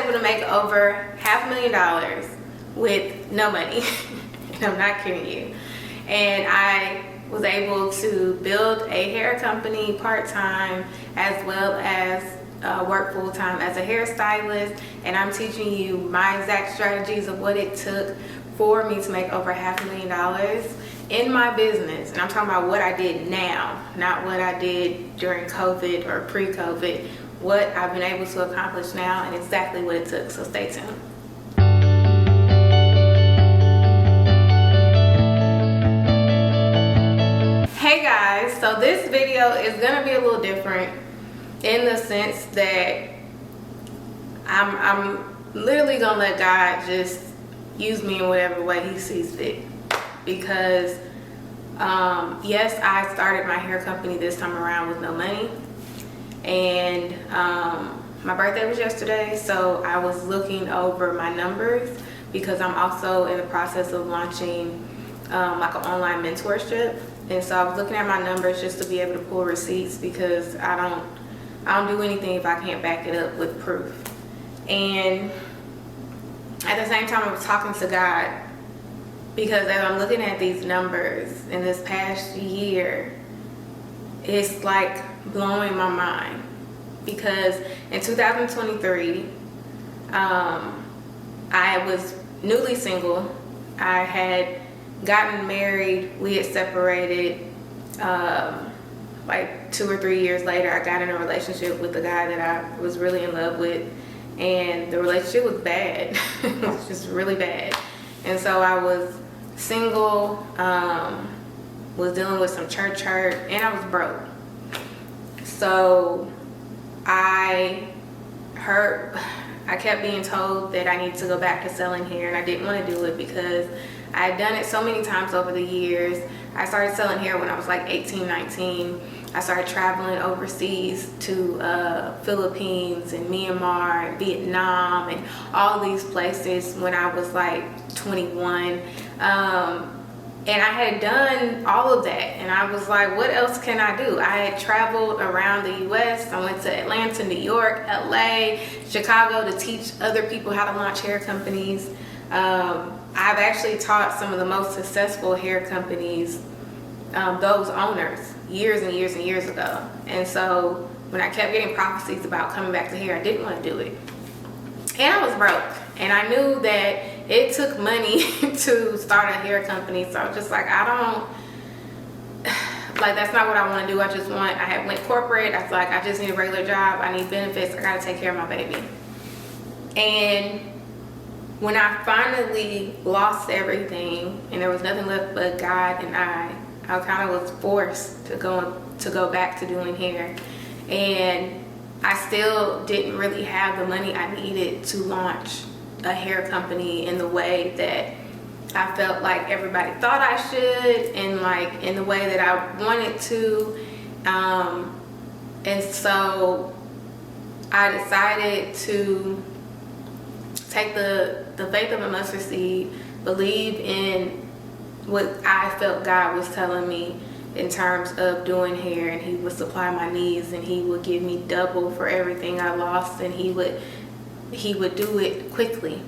able to make over $500,000 with no money. And I'm not kidding you. And I was able to build a hair company part-time as well as work full-time as a hairstylist. And I'm teaching you my exact strategies of what it took for me to make over $500,000 in my business. And I'm talking about what I did now, not what I did during COVID or pre-COVID, what I've been able to accomplish now and exactly what it took. So stay tuned. Hey guys, so this video is gonna be a little different in the sense that I'm literally gonna let God just use me in whatever way he sees fit. Because yes, I started my hair company this time around with no money, and my birthday was yesterday, so I was looking over my numbers because I'm also in the process of launching like an online mentorship. And so I was looking at my numbers just to be able to pull receipts, because I don't do anything if I can't back it up with proof. And at the same time, I was talking to God, because as I'm looking at these numbers in this past year, it's like blowing my mind. Because in 2023, I was newly single. I had gotten married, we had separated. Like 2 or 3 years later, I got in a relationship with a guy that I was really in love with, and the relationship was bad. It was just really bad. And so I was single, was dealing with some church hurt, and I was broke. So I kept being told that I needed to go back to selling hair, and I didn't want to do it because I had done it so many times over the years. I started selling hair when I was like 18, 19. I started traveling overseas to Philippines and Myanmar and Vietnam and all these places when I was like 21. And I had done all of that, and I was like, what else can I do? I had traveled around the US. I went to Atlanta, New York, LA, Chicago to teach other people how to launch hair companies. I've actually taught some of the most successful hair companies, those owners, years and years and years ago. And so when I kept getting prophecies about coming back to hair, I didn't want to do it. And I was broke, and I knew that it took money to start a hair company. So I was just like, that's not what I want to do. I had went corporate. I was like, I just need a regular job. I need benefits. I got to take care of my baby. And when I finally lost everything and there was nothing left but God and I kind of was forced to go back to doing hair. And I still didn't really have the money I needed to launch a hair company in the way that I felt like everybody thought I should, and like in the way that I wanted to. And so I decided to take the faith of a mustard seed, believe in what I felt God was telling me in terms of doing hair, and he would supply my needs, and he would give me double for everything I lost, and he would do it quickly.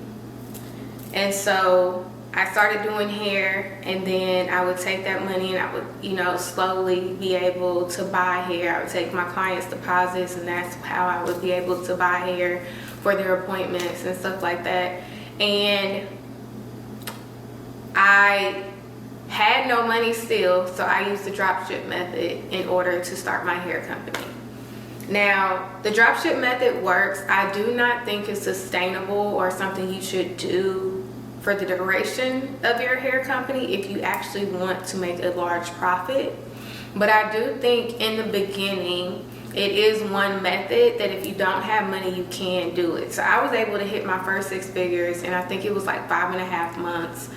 And so I started doing hair, and then I would take that money and I would, slowly be able to buy hair. I would take my clients' deposits, and that's how I would be able to buy hair for their appointments and stuff like that. And I had no money still, so I used the dropship method in order to start my hair company. Now, the dropship method works. I do not think it's sustainable or something you should do for the duration of your hair company if you actually want to make a large profit. But I do think in the beginning, it is one method that if you don't have money, you can do it. So I was able to hit my first 6 figures, and I think it was like 5.5 months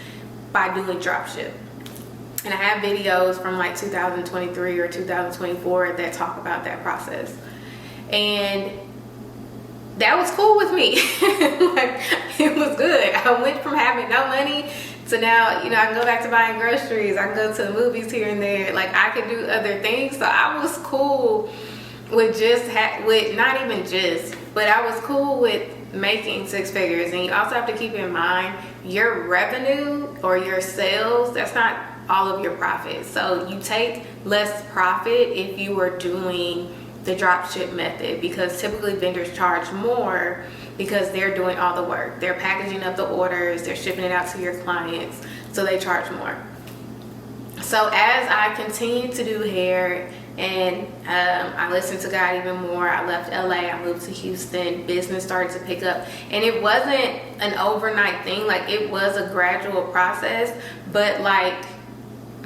by doing dropship. And I have videos from like 2023 or 2024 that talk about that process. And that was cool with me. Like, it was good. I went from having no money to now, I can go back to buying groceries. I can go to the movies here and there. Like, I could do other things. So I was cool with but I was cool with making six figures, and you also have to keep in mind your revenue or your sales, that's not all of your profit. So you take less profit if you are doing the drop ship method, because typically vendors charge more because they're doing all the work. They're packaging up the orders, they're shipping it out to your clients, so they charge more. So as I continued to do hair and I listened to God even more, I left LA, I moved to Houston, business started to pick up. And it wasn't an overnight thing, like it was a gradual process, but like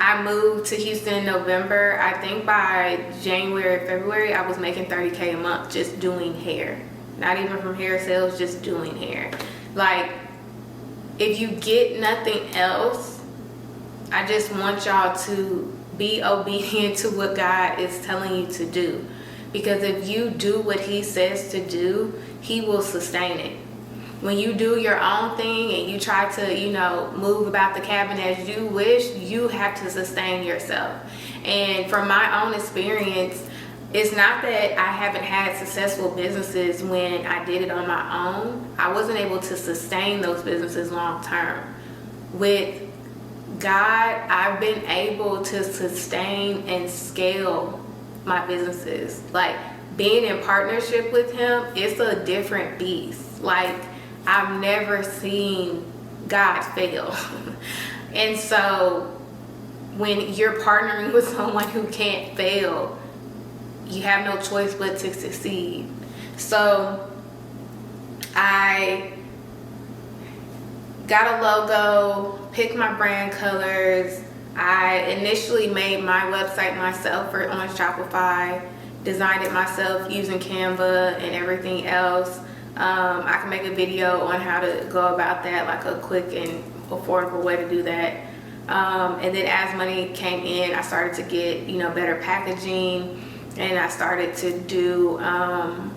I moved to Houston in November. I think by January, February, I was making $30K a month just doing hair. Not even from hair sales, just doing hair. Like, if you get nothing else, I just want y'all to be obedient to what God is telling you to do. Because if you do what He says to do, He will sustain it. When you do your own thing and you try to, you know, move about the cabin as you wish, you have to sustain yourself. And from my own experience, it's not that I haven't had successful businesses when I did it on my own. I wasn't able to sustain those businesses long term. With God, I've been able to sustain and scale my businesses. Like, being in partnership with Him, it's a different beast. Like, I've never seen God fail. And so when you're partnering with someone who can't fail, you have no choice but to succeed. So I got a logo, picked my brand colors. I initially made my website myself on Shopify, designed it myself using Canva and everything else. I can make a video on how to go about that, like a quick and affordable way to do that. And then as money came in, I started to get, you know, better packaging, and I started to do, I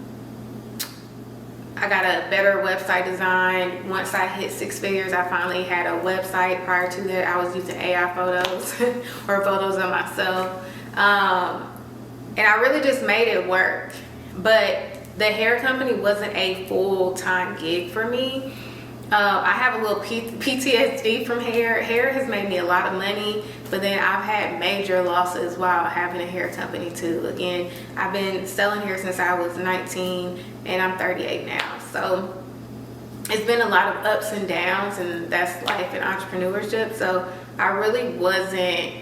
got a better website design. Once I hit six figures, I finally had a website. Prior to that, I was using AI photos or photos of myself. And I really just made it work. But the hair company wasn't a full-time gig for me. I have a little PTSD from hair. Hair has made me a lot of money, but then I've had major losses while having a hair company too. Again, I've been selling hair since I was 19 and I'm 38 now. So it's been a lot of ups and downs, and that's life in entrepreneurship. So I really wasn't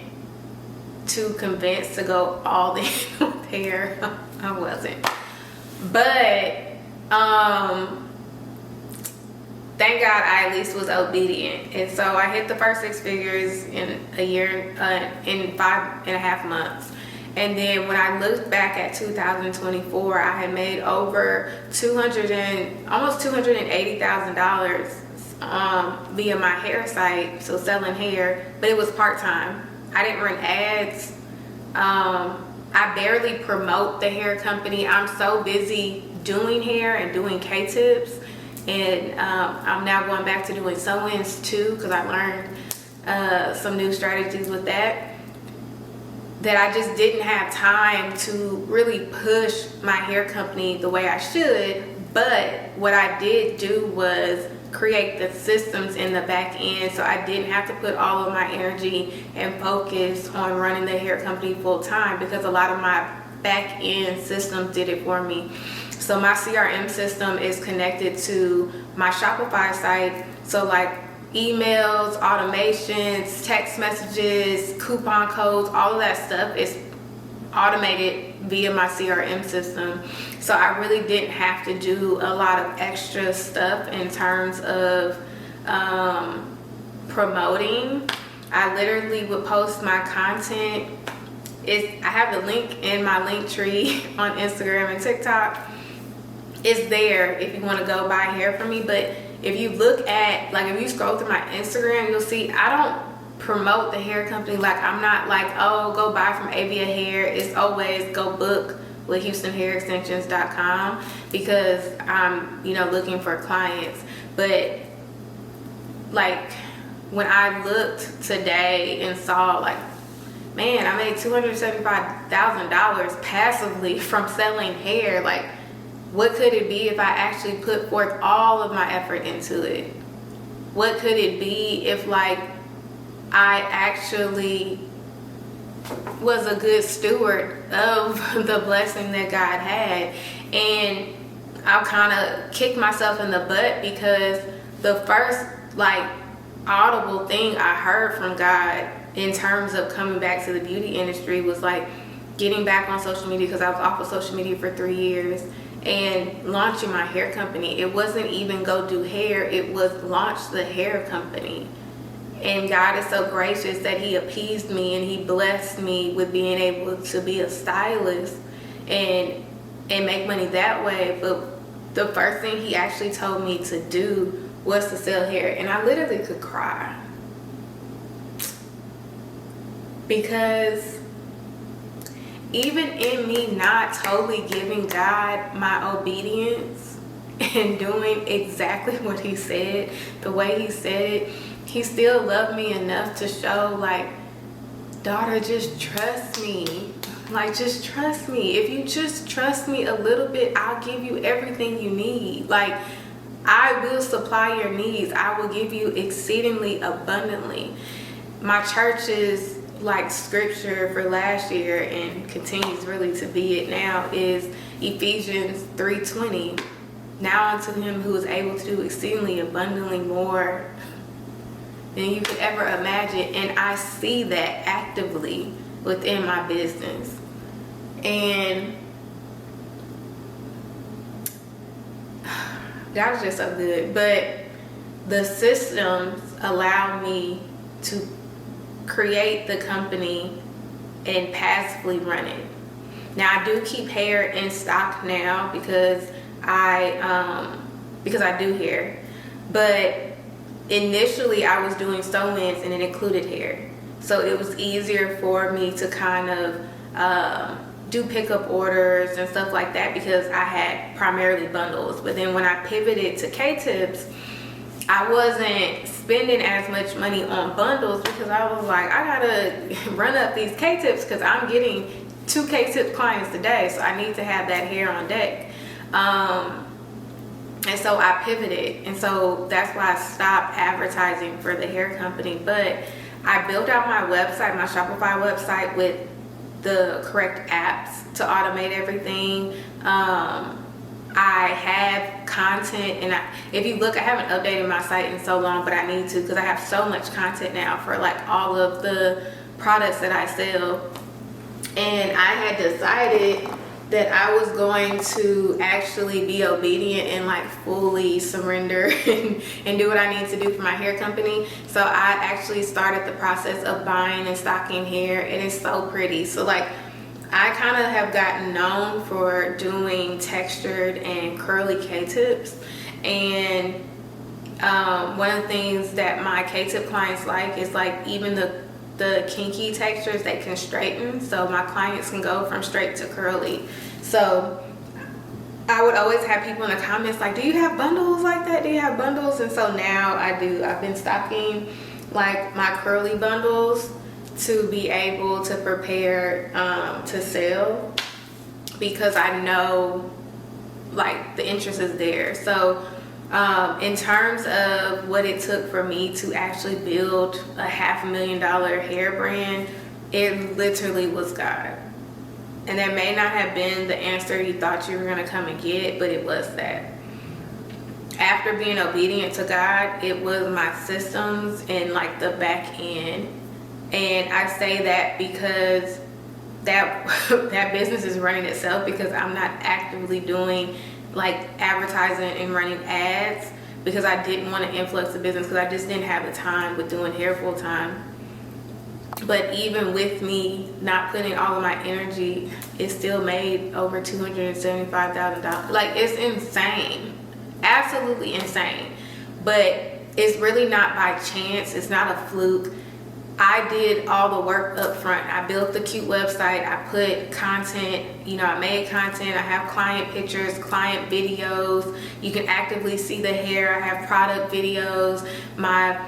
too convinced to go all in with hair. I wasn't. But thank God I at least was obedient. And so I hit the first six figures in a year, in 5.5 months. And then when I looked back at 2024, I had made over almost $280,000 via my hair site, so selling hair, but it was part-time. I didn't run ads. I barely promote the hair company. I'm so busy doing hair and doing K-tips, and I'm now going back to doing sew-ins too, because I learned some new strategies with that I just didn't have time to really push my hair company the way I should. But what I did do was create the systems in the back end, so I didn't have to put all of my energy and focus on running the hair company full time, because a lot of my back end systems did it for me. So my CRM system is connected to my Shopify site, so like emails, automations, text messages, coupon codes, all of that stuff is automated via my CRM system. So I really didn't have to do a lot of extra stuff in terms of promoting. I literally would post my content. I have the link in my link tree on Instagram and TikTok. It's there if you want to go buy hair from me. But if you look at, like, if you scroll through my Instagram, you'll see I don't promote the hair company. Like, I'm not like, oh, go buy from Avia Hair. It's always go book with HoustonHairExtensions.com, because I'm, you know, looking for clients. But like, when I looked today and saw, like, man, I made $275,000 passively from selling hair. Like, what could it be if I actually put forth all of my effort into it? What could it be if like I actually was a good steward of the blessing that God had? And I'll kind of kick myself in the butt, because the first like audible thing I heard from God in terms of coming back to the beauty industry was like getting back on social media, because I was off of social media for 3 years, and launching my hair company. It wasn't even go do hair, it was launch the hair company. And God is so gracious that he appeased me and he blessed me with being able to be a stylist and make money that way. But the first thing he actually told me to do was to sell hair, and I literally could cry, because even in me not totally giving God my obedience and doing exactly what he said, the way he said it, he still loved me enough to show like, daughter, just trust me. Like, just trust me. If you just trust me a little bit, I'll give you everything you need. Like, I will supply your needs. I will give you exceedingly abundantly. My church's like scripture for last year, and continues really to be it now, is Ephesians 3:20. Now unto him who is able to do exceedingly abundantly more than you could ever imagine. And I see that actively within my business. And God is just so good. But the systems allow me to create the company and passively run it. Now I do keep hair in stock now because I do hair, but initially I was doing sew-ins and it included hair, so it was easier for me to kind of do pickup orders and stuff like that, because I had primarily bundles. But then when I pivoted to K-tips, I wasn't spending as much money on bundles, because I was like, I gotta run up these K-tips because I'm getting 2 K-tip clients a day, so I need to have that hair on deck. And so I pivoted, and so that's why I stopped advertising for the hair company. But I built out my website, my Shopify website, with the correct apps to automate everything. I have content, and if you look, I haven't updated my site in so long, but I need to, because I have so much content now for like all of the products that I sell. And I had decided that I was going to actually be obedient and like fully surrender and do what I need to do for my hair company. So I actually started the process of buying and stocking hair, and it's so pretty. So like, I kind of have gotten known for doing textured and curly K-tips, and one of the things that my K-tip clients like is like even the kinky textures they can straighten, so my clients can go from straight to curly. So I would always have people in the comments like, do you have bundles like that? Do you have bundles? And so now I do. I've been stocking like my curly bundles to be able to prepare to sell, because I know like the interest is there. So in terms of what it took for me to actually build a $500,000 hair brand, it literally was God. And that may not have been the answer you thought you were going to come and get, but it was that. After being obedient to God, it was my systems and like the back end. And I say that because that business is running itself, because I'm not actively doing like advertising and running ads, because I didn't want to influx the business, because I just didn't have the time with doing hair full time. But even with me not putting all of my energy, it still made over $275,000. Like, it's insane, absolutely insane. But it's really not by chance. It's not a fluke. I did all the work up front. I built the cute website. I put content, I made content. I have client pictures, client videos. You can actively see the hair. I have product videos. My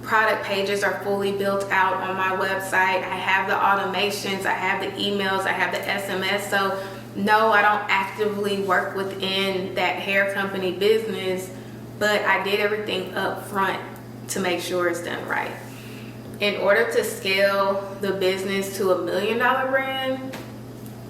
product pages are fully built out on my website. I have the automations. I have the emails. I have the SMS. So no, I don't actively work within that hair company business, but I did everything up front to make sure it's done right. In order to scale the business to $1 million brand,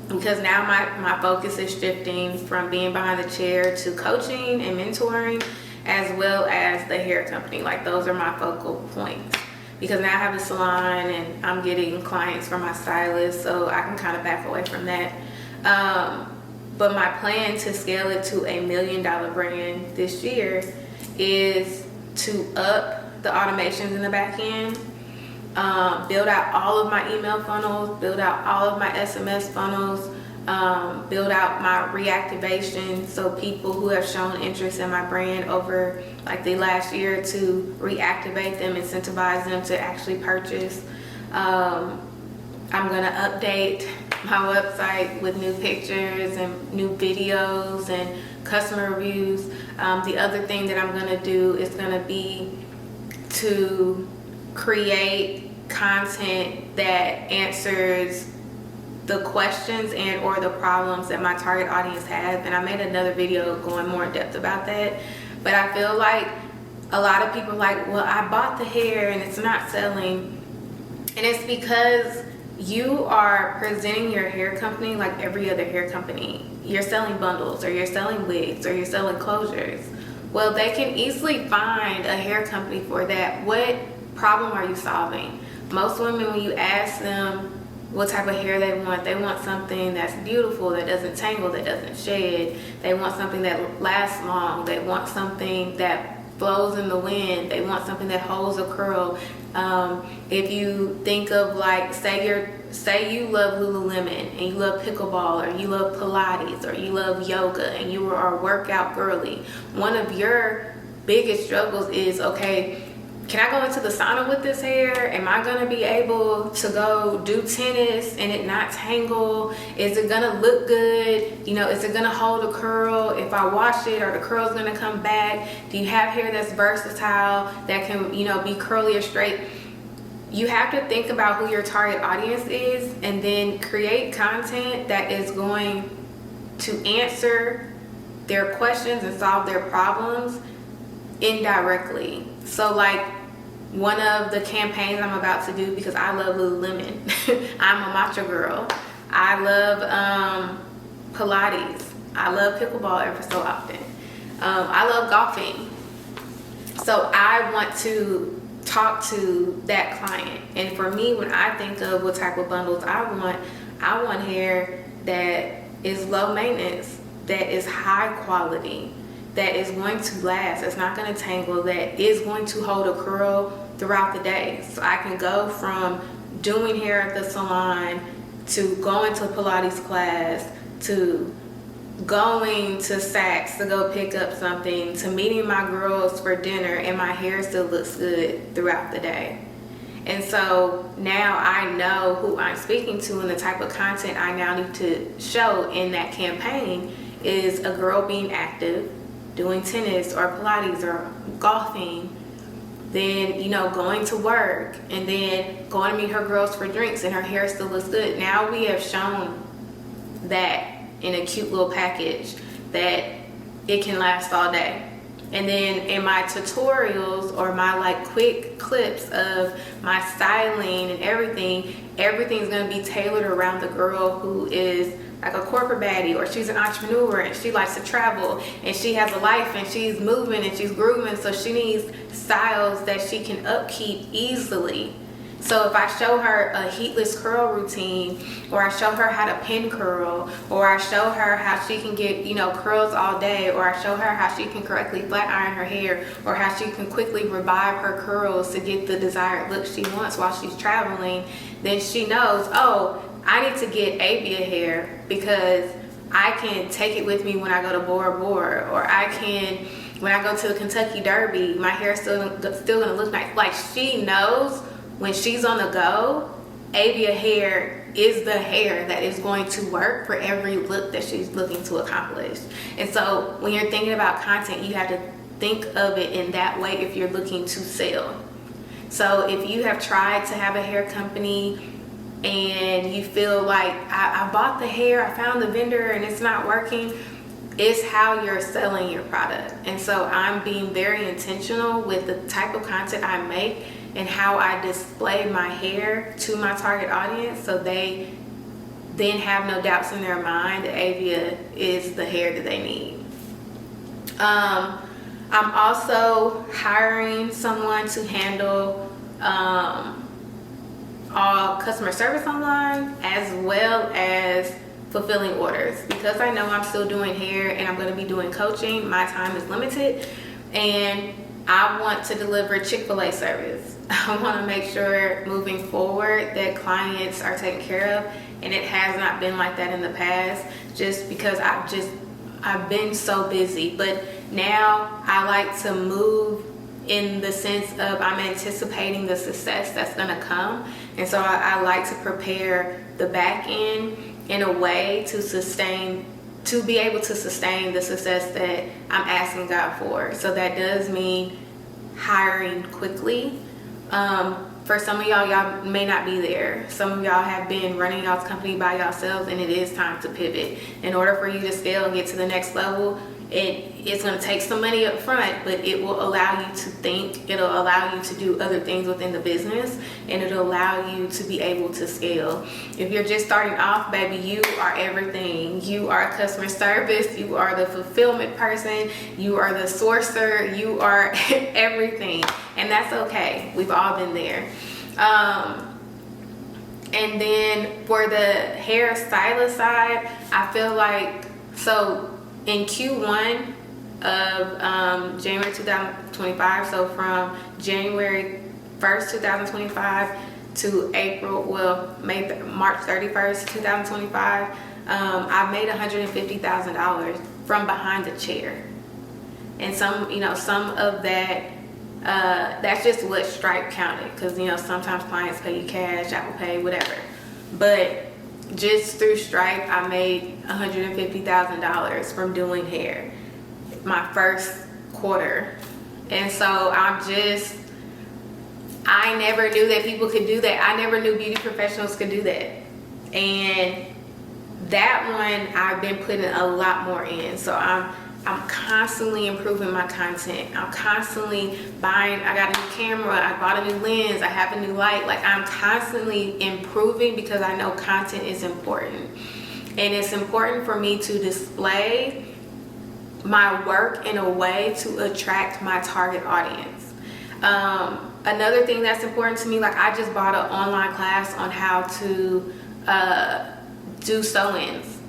because now my focus is shifting from being behind the chair to coaching and mentoring, as well as the hair company. Like, those are my focal points, because now I have a salon and I'm getting clients from my stylist, so I can kind of back away from that. But my plan to scale it to $1 million brand this year is to up the automations in the back end, build out all of my email funnels, build out all of my SMS funnels, build out my reactivation, so people who have shown interest in my brand over like the last year, to reactivate them, incentivize them to actually purchase. I'm gonna update my website with new pictures and new videos and customer reviews. The other thing that I'm gonna do is gonna be to create content that answers the questions and or the problems that my target audience has. And I made another video going more in depth about that. But I feel like a lot of people are like, well, I bought the hair and it's not selling. And it's because you are presenting your hair company like every other hair company. You're selling bundles, or you're selling wigs, or you're selling closures. Well, they can easily find a hair company for that. What problem are you solving? Most women, when you ask them what type of hair they want something that's beautiful, that doesn't tangle, that doesn't shed. They want something that lasts long. They want something that flows in the wind. They want something that holds a curl. If you think of, like, say you love Lululemon and you love pickleball, or you love Pilates, or you love yoga, and you are a workout girly, one of your biggest struggles is, okay, can I go into the sauna with this hair? Am I gonna be able to go do tennis and it not tangle? Is it gonna look good? You know, is it gonna hold a curl? If I wash it, are the curls gonna come back? Do you have hair that's versatile, that can, you know, be curly or straight? You have to think about who your target audience is, and then create content that is going to answer their questions and solve their problems indirectly. So, like, one of the campaigns I'm about to do, because I love Lululemon. I'm a matcha girl. I love Pilates. I love pickleball ever so often. I love golfing. So I want to talk to that client. And for me, when I think of what type of bundles I want hair that is low maintenance, that is high quality, that is going to last, that's not going to tangle, that is going to hold a curl throughout the day. So I can go from doing hair at the salon, to going to Pilates class, to going to Saks to go pick up something, to meeting my girls for dinner, and my hair still looks good throughout the day. And so now I know who I'm speaking to, and the type of content I now need to show in that campaign is a girl being active, doing tennis or Pilates or golfing, then, you know, going to work, and then going to meet her girls for drinks and her hair still looks good. Now we have shown that in a cute little package that it can last all day. And then in my tutorials, or my like quick clips of my styling and everything's gonna be tailored around the girl who is like a corporate baddie, or she's an entrepreneur and she likes to travel and she has a life and she's moving and she's grooving, so she needs styles that she can upkeep easily. So if I show her a heatless curl routine, or I show her how to pin curl, or I show her how she can get, you know, curls all day, or I show her how she can correctly flat iron her hair, or how she can quickly revive her curls to get the desired look she wants while she's traveling, then she knows, oh, I need to get Avia hair because I can take it with me when I go to Bora Bora, or I can, when I go to the Kentucky Derby, my hair's still gonna look nice. Like, she knows when she's on the go, Avia hair is the hair that is going to work for every look that she's looking to accomplish. And so when you're thinking about content, you have to think of it in that way if you're looking to sell. So if you have tried to have a hair company and you feel like I bought the hair, I found the vendor and it's not working, it's how you're selling your product. And so I'm being very intentional with the type of content I make and how I display my hair to my target audience, so they then have no doubts in their mind that Avia is the hair that they need. I'm also hiring someone to handle all customer service online, as well as fulfilling orders. Because I know I'm still doing hair and I'm going to be doing coaching, my time is limited, and I want to deliver Chick-fil-A service. I want to make sure moving forward that clients are taken care of, and it has not been like that in the past, just because I've been so busy. But now I like to move in the sense of I'm anticipating the success that's going to come, and so I like to prepare the back end in a way to be able to sustain the success that I'm asking God for. So that does mean hiring quickly. For some of y'all may not be there. Some of y'all have been running y'all's company by yourselves, and it is time to pivot. In order for you to scale and get to the next level, it's going to take some money up front, but it will allow you to think, it'll allow you to do other things within the business, and it'll allow you to be able to scale. If you're just starting off, baby, you are everything. You are customer service, you are the fulfillment person, you are the sourcer, you are everything, and that's okay. We've all been there. And then for the hairstylist side, I feel like, so in Q1 of January 2025, so from January 1st, 2025 to March 31st, 2025, I made $150,000 from behind the chair. And some of that, that's just what Stripe counted, because sometimes clients pay you cash, Apple Pay, whatever. But just through Stripe, I made $150,000 from doing hair my first quarter. And so I never knew that people could do that. I never knew beauty professionals could do that. And that one, I've been putting a lot more in. So I'm constantly improving my content. I'm constantly buying. I got a new camera. I bought a new lens. I have a new light. Like, I'm constantly improving because I know content is important. And it's important for me to display my work in a way to attract my target audience. Another thing that's important to me, like, I just bought an online class on how to do sew-ins,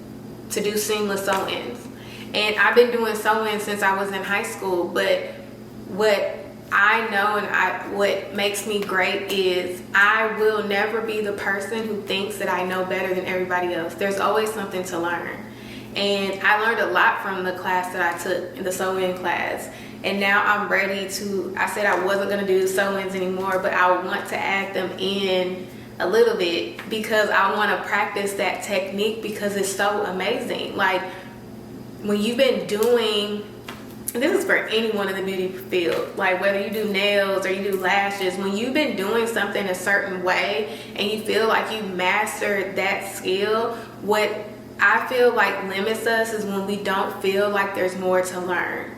to do seamless sew-ins. And I've been doing sew-ins since I was in high school, but what I know and what makes me great is I will never be the person who thinks that I know better than everybody else. There's always something to learn. And I learned a lot from the class that I took, in the sew-in class. And now I'm ready to, I said I wasn't going to do sew-ins anymore, but I want to add them in a little bit because I want to practice that technique because it's so amazing. Like, when you've been doing, this is for anyone in the beauty field, like whether you do nails or you do lashes, when you've been doing something a certain way and you feel like you mastered that skill, what I feel like limits us is when we don't feel like there's more to learn.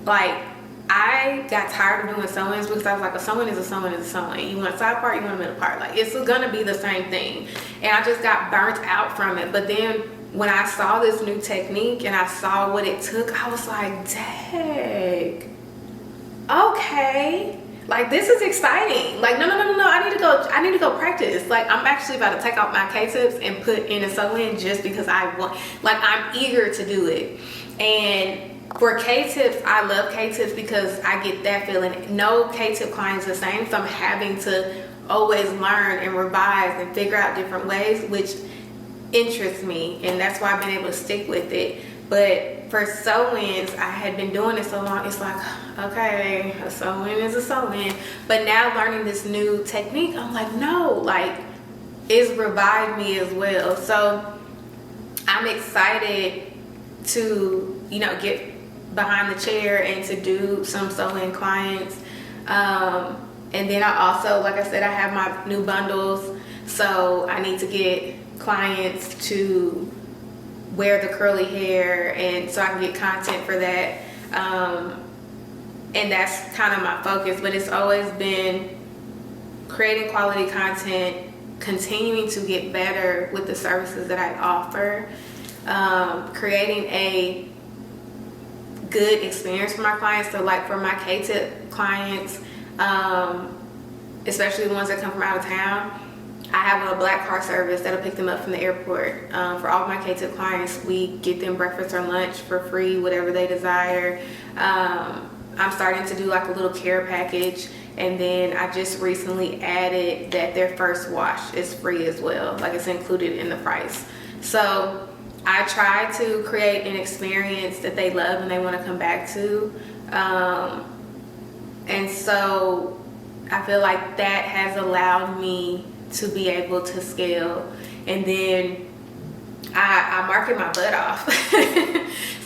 Like, I got tired of doing sew-ins because I was like, a sew-in is a sew-in is a sew-in. You want a side part, you want a middle part. Like, it's gonna be the same thing. And I just got burnt out from it. But then when I saw this new technique and I saw what it took, I was like, dang, okay, like, this is exciting. Like, no, I need to go practice. Like, I'm actually about to take out my K-tips and put in a sew-in just because I want, like, I'm eager to do it. And for K-tips, I love K-tips because I get that feeling. No K-tip client is the same, so I'm having to always learn and revise and figure out different ways, which interests me, and that's why I've been able to stick with it. But for sew-ins, I had been doing it so long, it's like, okay, a sew-in is a sew-in. But now learning this new technique, I'm like, no, like, it's revived me as well. So I'm excited to, get behind the chair and to do some sew-in clients. And then I also, like I said, I have my new bundles. So I need to get clients to wear the curly hair, and so I can get content for that. And that's kind of my focus, but it's always been creating quality content, continuing to get better with the services that I offer, creating a good experience for my clients. So like for my K-tip clients, especially the ones that come from out of town, I have a black car service that'll pick them up from the airport. For all of my K-tip clients, we get them breakfast or lunch for free, whatever they desire. I'm starting to do like a little care package, and then I just recently added that their first wash is free as well, like it's included in the price. So I try to create an experience that they love and they want to come back to, and so I feel like that has allowed me to be able to scale. And then I market my butt off.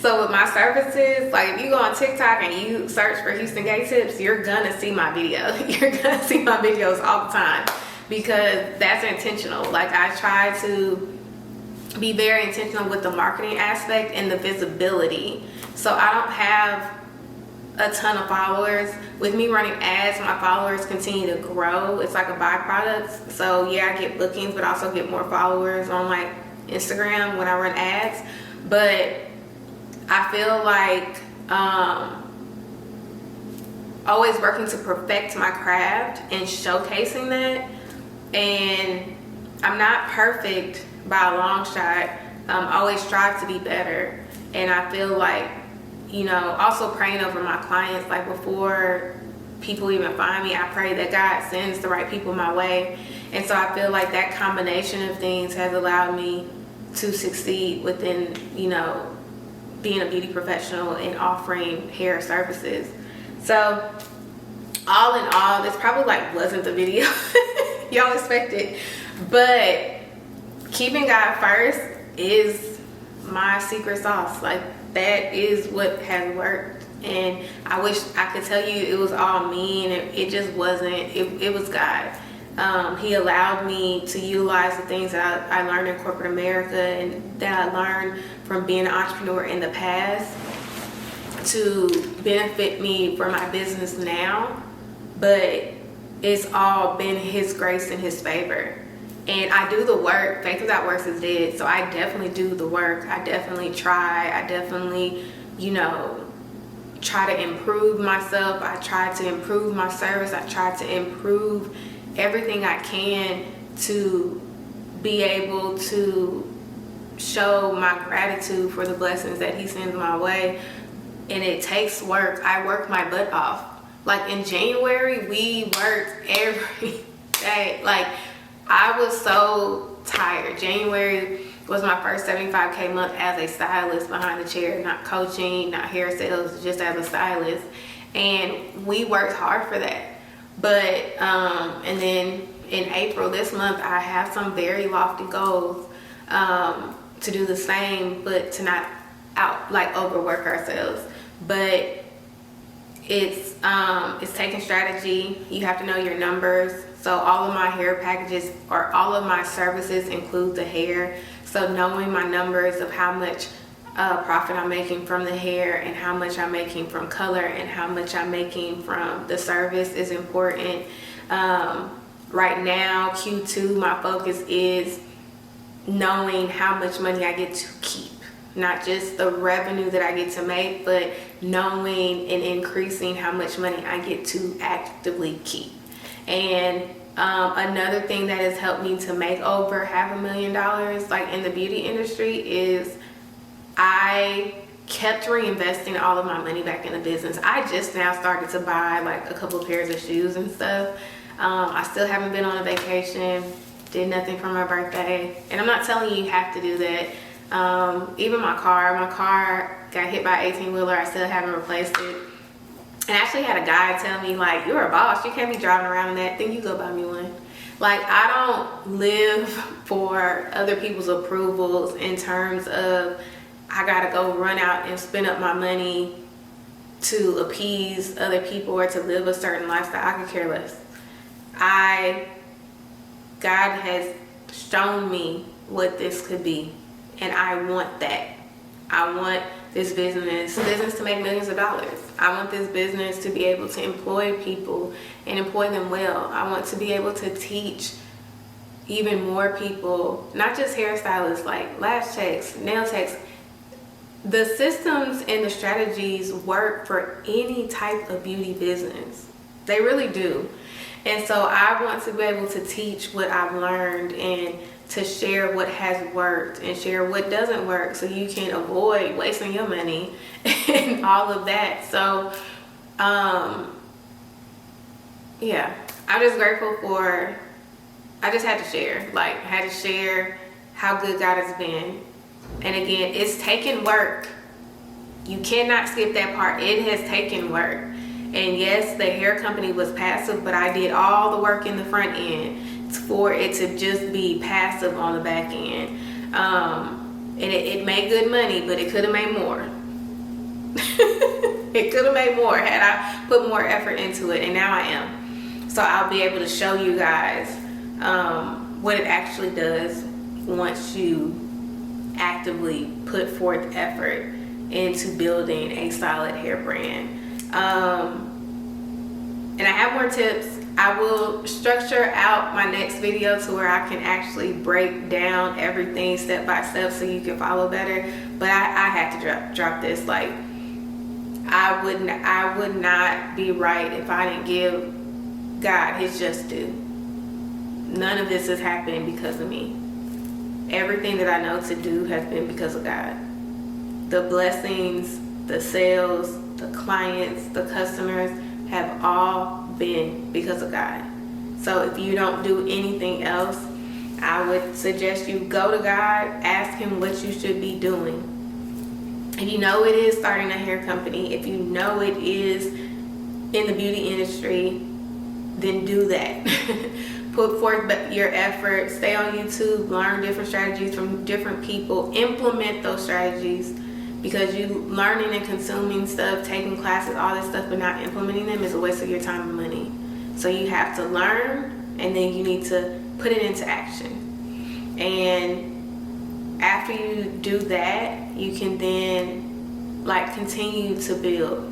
So with my services, like if you go on TikTok and you search for Houston Gay Tips, you're gonna see my video. You're gonna see my videos all the time, because that's intentional. Like I try to be very intentional with the marketing aspect and the visibility. So I don't have a ton of followers. With me running ads, my followers continue to grow. It's like a byproduct. So yeah, I get bookings, but I also get more followers on like Instagram when I run ads. But I feel like always working to perfect my craft and showcasing that. And I'm not perfect by a long shot. Always strive to be better. And I feel like, you know, also praying over my clients, like before people even find me, I pray that God sends the right people my way. And so I feel like that combination of things has allowed me to succeed within, you know, being a beauty professional and offering hair services. So all in all, this probably like wasn't the video y'all expected, but keeping God first is my secret sauce. Like that is what has worked. And I wish I could tell you it was all me, and it just wasn't. It was God. He allowed me to utilize the things that I learned in corporate America and that I learned from being an entrepreneur in the past to benefit me for my business now. But it's all been His grace and His favor. And I do the work. Faith without works is dead. So I definitely do the work. I definitely try. I definitely, you know, try to improve myself. I try to improve my service. I try to improve everything I can to be able to show my gratitude for the blessings that He sends my way. And it takes work. I work my butt off. Like in January, we worked every day. Like I was so tired. January was my first 75K month as a stylist behind the chair, not coaching, not hair sales, just as a stylist. And we worked hard for that. But and then in April this month, I have some very lofty goals to do the same, but to not overwork ourselves. But it's taking strategy. You have to know your numbers. So all of my hair packages or all of my services include the hair. So knowing my numbers of how much profit I'm making from the hair and how much I'm making from color and how much I'm making from the service is important. Right now, Q2, my focus is knowing how much money I get to keep. Not just the revenue that I get to make, but knowing and increasing how much money I get to actively keep. And another thing that has helped me to make over $500,000 like in the beauty industry is I kept reinvesting all of my money back in the business. I just now started to buy like a couple of pairs of shoes and stuff. I still haven't been on a vacation, did nothing for my birthday. And I'm not telling you have to do that. Even my car got hit by an 18-wheeler. I still haven't replaced it. And I actually had a guy tell me, like, you're a boss. You can't be driving around in that. Then you go buy me one. Like, I don't live for other people's approvals in terms of I got to go run out and spend up my money to appease other people or to live a certain lifestyle. I could care less. I God has shown me what this could be, and I want that. I want this business to make millions of dollars. I want this business to be able to employ people and employ them well. I want to be able to teach even more people, not just hairstylists, like lash techs, nail techs. The systems and the strategies work for any type of beauty business. They really do. And so I want to be able to teach what I've learned and to share what has worked and share what doesn't work, so you can avoid wasting your money and all of that. So yeah, I'm just grateful for, I just had to share, like, I had to share how good God has been. And again, it's taken work. You cannot skip that part. It has taken work. And yes, the hair company was passive, but I did all the work in the front end for it to just be passive on the back end. And it made good money, but it could have made more. It could have made more had I put more effort into it, and now I am. So I'll be able to show you guys what it actually does once you actively put forth effort into building a solid hair brand. And I have more tips. I will structure out my next video to where I can actually break down everything step by step so you can follow better. But I had to drop this. Like, I would not be right if I didn't give God his just due. None of this has happened because of me. Everything that I know to do has been because of God. The blessings, the sales, the clients, the customers have all been because of God. So if you don't do anything else, I would suggest you go to God, ask him what you should be doing. If you know it is starting a hair company, if you know it is in the beauty industry, then do that. Put forth your effort, stay on YouTube, learn different strategies from different people, implement those strategies, because you learning and consuming stuff, taking classes, all this stuff, but not implementing them is a waste of your time and money. So you have to learn, and then you need to put it into action. And after you do that, you can then like continue to build,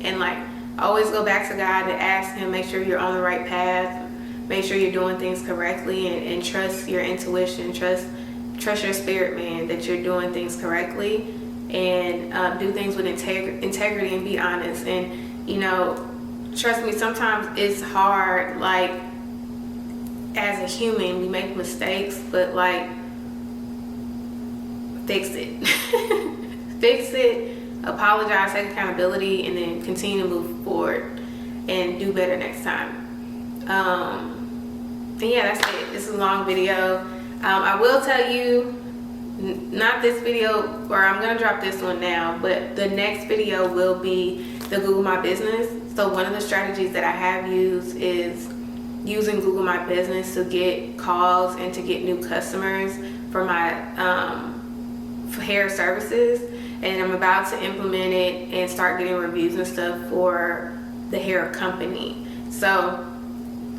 and like always go back to God and ask him, make sure you're on the right path, make sure you're doing things correctly, and trust your intuition, trust your spirit, man, that you're doing things correctly, and do things with integrity and be honest. And you know, trust me, sometimes it's hard, like as a human we make mistakes, but like fix it. Fix it, apologize, take accountability, and then continue to move forward and do better next time. And yeah, that's it. This is a long video. I will tell you, not this video, or I'm gonna drop this one now, but the next video will be the Google My Business. So one of the strategies that I have used is using Google My Business to get calls and to get new customers for my for hair services. And I'm about to implement it and start getting reviews and stuff for the hair company. So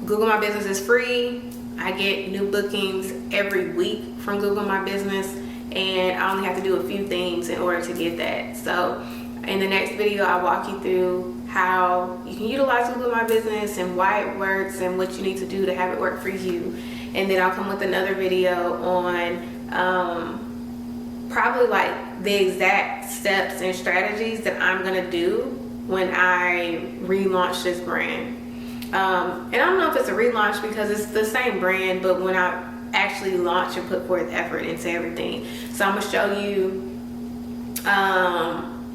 Google My Business is free. I get new bookings every week from Google My Business, and I only have to do a few things in order to get that. So in the next video, I'll walk you through how you can utilize Google My Business and why it works and what you need to do to have it work for you. And then I'll come with another video on probably like the exact steps and strategies that I'm gonna do when I relaunch this brand. And I don't know if it's a relaunch because it's the same brand, but when I actually launch and put forth effort into everything. So I'm gonna show you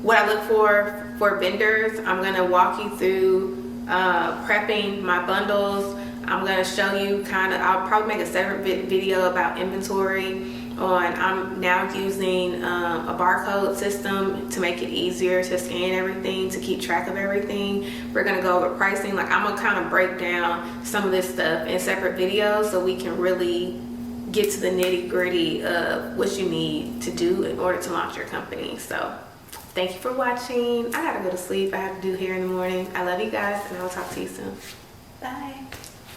what I look for vendors. I'm gonna walk you through prepping my bundles. I'm gonna show you I'll probably make a separate video about inventory. I'm now using a barcode system to make it easier to scan everything, to keep track of everything. We're gonna go over pricing. Like, I'm gonna kind of break down some of this stuff in separate videos so we can really get to the nitty gritty of what you need to do in order to launch your company. So thank you for watching. I gotta go to sleep. I have to do hair in the morning. I love you guys, and I will talk to you soon. Bye.